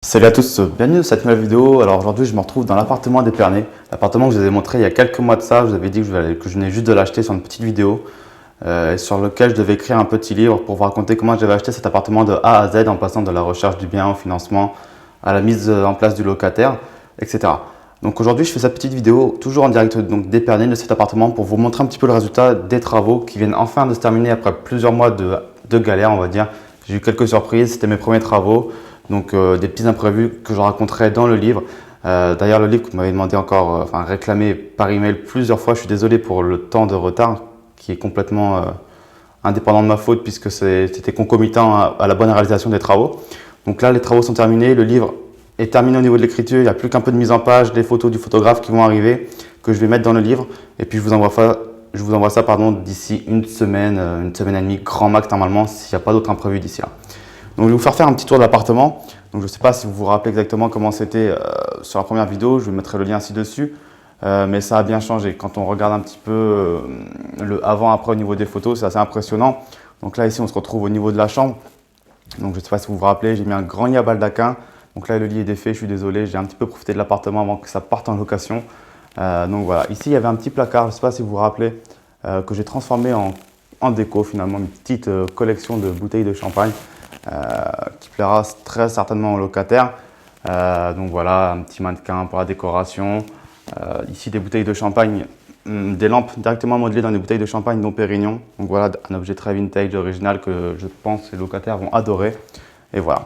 Salut à tous, bienvenue dans cette nouvelle vidéo. Alors aujourd'hui je me retrouve dans l'appartement d'Épernay. L'appartement que je vous ai montré il y a quelques mois de ça. Je vous avais dit que je venais juste de l'acheter sur une petite vidéo et sur lequel je devais écrire un petit livre pour vous raconter comment j'avais acheté cet appartement de A à Z en passant de la recherche du bien au financement à la mise en place du locataire, etc. Donc aujourd'hui je fais cette petite vidéo toujours en direct d'Épernay de cet appartement pour vous montrer un petit peu le résultat des travaux qui viennent enfin de se terminer après plusieurs mois de galère, on va dire. J'ai eu quelques surprises, c'était mes premiers travaux. Donc des petits imprévus que je raconterai dans le livre. D'ailleurs le livre que vous m'avez demandé encore, réclamé par email plusieurs fois, je suis désolé pour le temps de retard qui est complètement indépendant de ma faute puisque c'était concomitant à la bonne réalisation des travaux. Donc là les travaux sont terminés, le livre est terminé au niveau de l'écriture, il n'y a plus qu'un peu de mise en page, des photos du photographe qui vont arriver, que je vais mettre dans le livre et puis je vous envoie ça d'ici une semaine et demie, grand max normalement s'il n'y a pas d'autres imprévus d'ici là. Donc je vais vous faire un petit tour de l'appartement. Donc je ne sais pas si vous vous rappelez exactement comment c'était sur la première vidéo, je vous mettrai le lien ci-dessus. Mais ça a bien changé. Quand on regarde un petit peu le avant-après au niveau des photos, c'est assez impressionnant. Donc là ici on se retrouve au niveau de la chambre. Donc je ne sais pas si vous vous rappelez, j'ai mis un grand lit à baldaquin. Donc là le lit est défait, je suis désolé, j'ai un petit peu profité de l'appartement avant que ça parte en location. Donc voilà, ici il y avait un petit placard, je ne sais pas si vous vous rappelez, que j'ai transformé en déco finalement, une petite collection de bouteilles de champagne. Qui plaira très certainement aux locataires. Donc voilà, un petit mannequin pour la décoration. Ici des bouteilles de champagne, des lampes directement modelées dans des bouteilles de champagne Dom Pérignon. Donc voilà, un objet très vintage, original que je pense que les locataires vont adorer. Et voilà.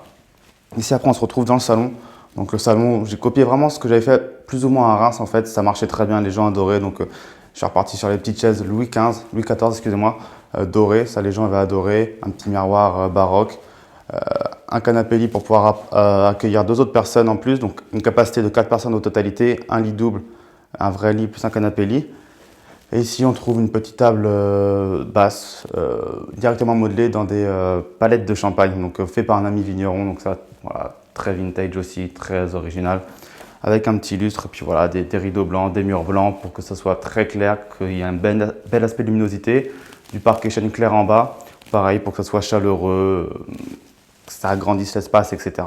Ici après on se retrouve dans le salon. Donc le salon, j'ai copié vraiment ce que j'avais fait plus ou moins à Reims en fait. Ça marchait très bien, les gens adoraient. Donc je suis reparti sur les petites chaises Louis XIV, excusez-moi, dorées. Ça les gens avaient adoré. Un petit miroir baroque. Un canapé lit pour pouvoir accueillir 2 autres personnes en plus, donc une capacité de 4 personnes au totalité, un lit double, un vrai lit plus un canapé lit. Et ici on trouve une petite table basse, directement modelée dans des palettes de champagne, donc fait par un ami vigneron, donc ça voilà, très vintage aussi, très original, avec un petit lustre, et puis voilà, des rideaux blancs, des murs blancs pour que ça soit très clair, qu'il y ait un bel aspect de luminosité, du parquet chêne clair en bas, pareil pour que ça soit chaleureux, que ça agrandisse l'espace, etc.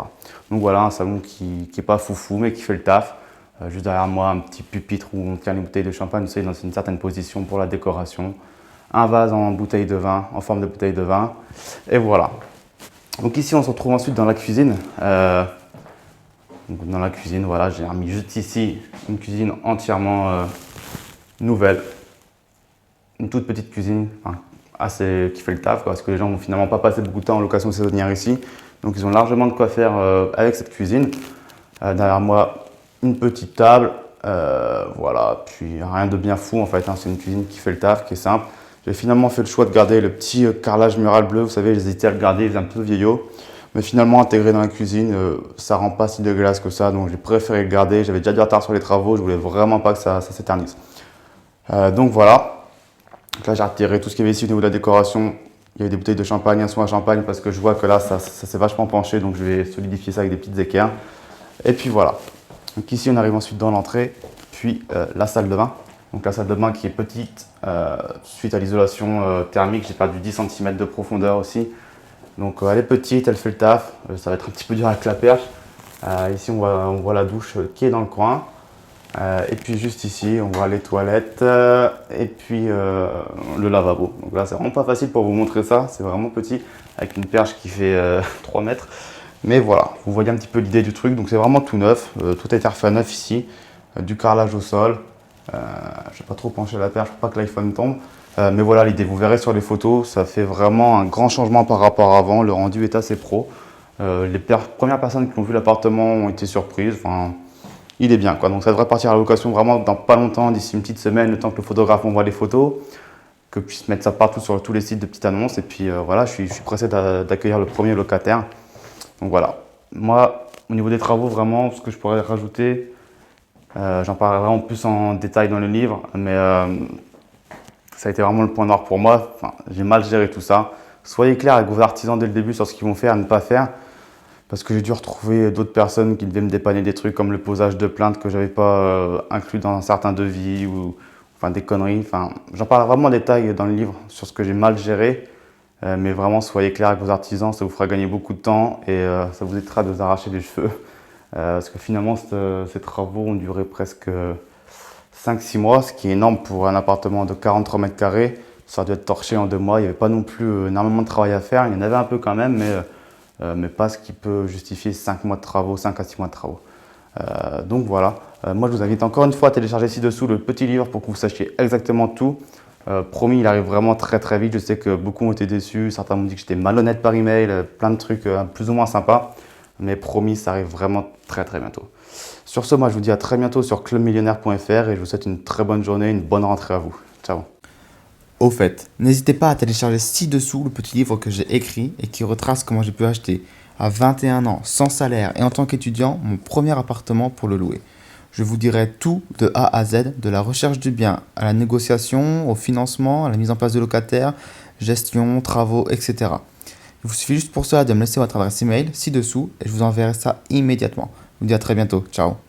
Donc voilà, un salon qui n'est pas foufou, mais qui fait le taf. Juste derrière moi, un petit pupitre où on tient les bouteilles de champagne, vous savez, dans une certaine position pour la décoration. Un vase en bouteille de vin, en forme de bouteille de vin. Et voilà. Donc ici, on se retrouve ensuite dans la cuisine. Donc dans la cuisine, voilà, j'ai remis juste ici une cuisine entièrement nouvelle. Une toute petite cuisine, assez qui fait le taf, parce que les gens n'ont finalement pas passé beaucoup de temps en location saisonnière ici. Donc ils ont largement de quoi faire avec cette cuisine. Derrière moi, une petite table, voilà, puis rien de bien fou en fait, c'est une cuisine qui fait le taf, qui est simple. J'ai finalement fait le choix de garder le petit carrelage mural bleu, vous savez, j'hésitais à le garder, il faisait un peu vieillot. Mais finalement, intégré dans la cuisine, ça rend pas si dégueulasse que ça, donc j'ai préféré le garder. J'avais déjà du retard sur les travaux, je voulais vraiment pas que ça s'éternise. Donc voilà. Donc là, j'ai retiré tout ce qu'il y avait ici au niveau de la décoration. Il y avait des bouteilles de champagne, un soin à champagne, parce que je vois que là, ça s'est vachement penché, donc je vais solidifier ça avec des petites équerres. Et puis voilà. Donc ici, on arrive ensuite dans l'entrée, puis la salle de bain. Donc la salle de bain qui est petite, suite à l'isolation thermique, j'ai perdu 10 cm de profondeur aussi. Donc elle est petite, elle fait le taf, ça va être un petit peu dur avec la perche. Ici, on voit la douche qui est dans le coin. Et puis juste ici, on voit les toilettes et puis le lavabo. Donc là, c'est vraiment pas facile pour vous montrer ça. C'est vraiment petit, avec une perche qui fait 3 mètres. Mais voilà, vous voyez un petit peu l'idée du truc. Donc c'est vraiment tout neuf. Tout a été refait à neuf ici. Du carrelage au sol. Je vais pas trop pencher la perche pour pas que l'iPhone tombe. Mais voilà l'idée. Vous verrez sur les photos, ça fait vraiment un grand changement par rapport à avant. Le rendu est assez pro. Les premières personnes qui ont vu l'appartement ont été surprises. Il est bien quoi, donc ça devrait partir à la location vraiment dans pas longtemps, d'ici une petite semaine, le temps que le photographe envoie les photos, que je puisse mettre ça partout sur tous les sites de petites annonces. Et puis voilà, je suis pressé d'accueillir le premier locataire. Donc voilà, moi au niveau des travaux, vraiment ce que je pourrais rajouter, j'en parlerai vraiment plus en détail dans le livre, mais ça a été vraiment le point noir pour moi. J'ai mal géré tout ça. Soyez clair avec vos artisans dès le début sur ce qu'ils vont faire et ne pas faire. Parce que j'ai dû retrouver d'autres personnes qui devaient me dépanner des trucs comme le posage de plaintes que je n'avais pas inclus dans certains devis ou des conneries. J'en parle vraiment en détail dans le livre sur ce que j'ai mal géré. Mais vraiment, soyez clair avec vos artisans, ça vous fera gagner beaucoup de temps et ça vous évitera de vous arracher les cheveux. parce que finalement ces travaux ont duré presque 5-6 mois, ce qui est énorme pour un appartement de 43 mètres carrés. Ça a dû être torché en 2 mois, il n'y avait pas non plus énormément de travail à faire, il y en avait un peu quand même, mais pas ce qui peut justifier 5 mois de travaux, 5 à 6 mois de travaux. Donc voilà, moi je vous invite encore une fois à télécharger ci-dessous le petit livre pour que vous sachiez exactement tout. Promis, il arrive vraiment très très vite. Je sais que beaucoup ont été déçus, certains m'ont dit que j'étais malhonnête par email, plein de trucs plus ou moins sympas. Mais promis, ça arrive vraiment très très bientôt. Sur ce, moi je vous dis à très bientôt sur clubmillionnaire.fr et je vous souhaite une très bonne journée, une bonne rentrée à vous. Ciao. Au fait, n'hésitez pas à télécharger ci-dessous le petit livre que j'ai écrit et qui retrace comment j'ai pu acheter à 21 ans, sans salaire et en tant qu'étudiant, mon premier appartement pour le louer. Je vous dirai tout de A à Z, de la recherche du bien à la négociation, au financement, à la mise en place de locataires, gestion, travaux, etc. Il vous suffit juste pour cela de me laisser votre adresse email ci-dessous et je vous enverrai ça immédiatement. Je vous dis à très bientôt. Ciao.